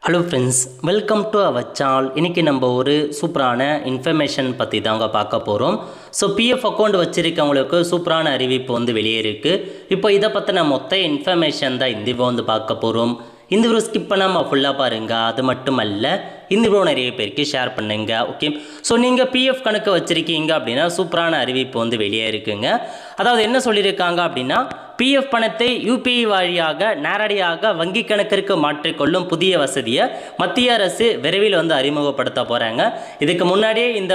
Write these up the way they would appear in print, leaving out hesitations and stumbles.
Hello friends, welcome to our channel. இன்றைக்கி நம்ம ஒரு சூப்பரான இன்ஃபர்மேஷன் பற்றி தாங்க பார்க்க போகிறோம். ஸோ பிஎஃப் அக்கௌண்ட் வச்சுருக்கவங்களுக்கு சூப்பரான அறிவிப்பு வெளியே இருக்குது. இப்போ இதை பற்றின மொத்த இன்ஃபர்மேஷன் தான் இந்த வந்து பார்க்க போகிறோம். இந்த வீடியோ ஸ்கிப் பண்ணாமல் ஃபுல்லாக பாருங்கள். அது மட்டும் அல்ல, இந்த வீடியோ நிறைய பேருக்கு ஷேர் பண்ணுங்க. ஓகே, ஸோ நீங்கள் பிஎஃப் கணக்கு வச்சுருக்கீங்க அப்படின்னா சூப்பரான அறிவிப்பு வெளியே இருக்குங்க. அதாவது என்ன சொல்லியிருக்காங்க அப்படின்னா, பிஎஃப் பணத்தை யூபிஐ வழியாக நேரடியாக வங்கி கணக்கிற்கு மாற்றிக்கொள்ளும் புதிய வசதியை மத்திய அரசு விரைவில் அறிமுகப்படுத்த போகிறாங்க. இதுக்கு முன்னாடியே இந்த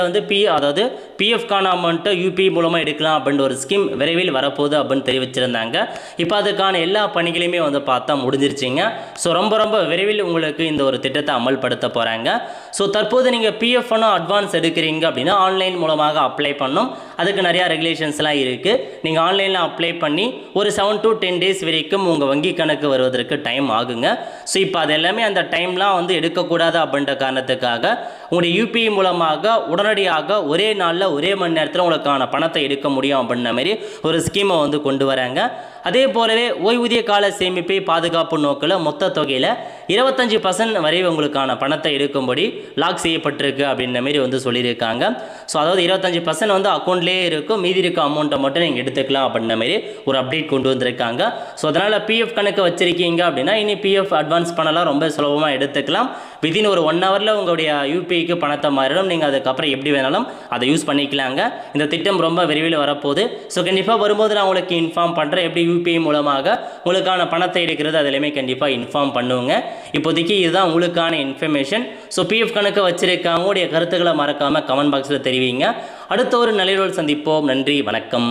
அதாவது பிஎஃப்கான அமௌண்ட்டை யூபிஐ மூலமாக எடுக்கலாம் அப்படின்ற ஒரு ஸ்கீம் விரைவில் வரப்போகுது அப்படின்னு தெரிவிச்சிருந்தாங்க. இப்போ அதுக்கான எல்லா பணிகளையுமே பார்த்தா முடிஞ்சிருச்சிங்க. ஸோ ரொம்ப விரைவில் உங்களுக்கு இந்த ஒரு திட்டத்தை அமல்படுத்த போகிறாங்க. ஸோ தற்போது நீங்கள் பிஎஃப் அட்வான்ஸ் எடுக்கிறீங்க அப்படின்னா ஆன்லைன் மூலமாக அப்ளை பண்ணணும். அதுக்கு நிறையா ரெகுலேஷன்ஸ்லாம் இருக்குது. நீங்கள் ஆன்லைனில் அப்ளை பண்ணி ஒரு 7 to 10 days வரைக்கும் உங்கள் வங்கி கணக்கு வருவதற்கு டைம் ஆகுங்க. ஸோ இப்போ அது எல்லாமே அந்த டைம்லாம் எடுக்கக்கூடாது அப்படின்ற காரணத்துக்காக உங்களுடைய யூபிஐ மூலமாக உடனடியாக ஒரே நாளில் ஒரே மணி நேரத்தில் உங்களுக்கான பணத்தை எடுக்க முடியும் அப்படின்ற மாதிரி ஒரு ஸ்கீமை கொண்டு வராங்க. அதே போலவே ஓய்வூதிய கால சேமிப்பை பாதுகாப்பு நோக்கில் மொத்த தொகையில் 25% வரை உங்களுக்கான பணத்தை எடுக்கும்படி லாக் செய்யப்பட்டிருக்கு அப்படின்ற மாதிரி சொல்லியிருக்காங்க. ஸோ அதாவது 25% அக்கௌண்ட்லேயே இருக்கும், மீதி இருக்க அமௌண்ட்டை மட்டும் நீங்கள் எடுத்துக்கலாம் அப்படின்ற மாதிரி ஒரு அப்டேட் கொண்டு வந்திருக்காங்க. ஸோ அதனால் பிஎஃப் கணக்கு வச்சுருக்கீங்க அப்படின்னா இனி பிஎஃப் அட்வான்ஸ் பண்ணலாம், ரொம்ப சுலபமாக எடுத்துக்கலாம். வித்தின் ஒரு 1 hourல உங்களுடைய யூபிஐக்கு பணத்தை மாறிடும். நீங்கள் அதுக்கப்புறம் எப்படி வேணாலும் அதை யூஸ் பண்ணிக்கலாங்க. இந்த திட்டம் ரொம்ப விரைவில் வரப்போகுது. ஸோ கண்டிப்பாக வரும்போது நான் உங்களுக்கு இன்ஃபார்ம் பண்ணுறேன். எப்படி யூபிஐ மூலமாக உங்களுக்கான பணத்தை எடுக்கிறது அதிலுமே கண்டிப்பாக இன்ஃபார்ம் பண்ணுவோங்க. இப்போதைக்கு இதுதான் உங்களுக்கான இன்ஃபர்மேஷன். ஸோ பிஎஃப் கணக்கு வச்சுருக்கவங்களுடைய கருத்துக்களை மறக்காமல் கமெண்ட் பாக்ஸில் தெரிவிங்க. அடுத்த ஒரு நல்ல சந்திப்போம். நன்றி, வணக்கம்.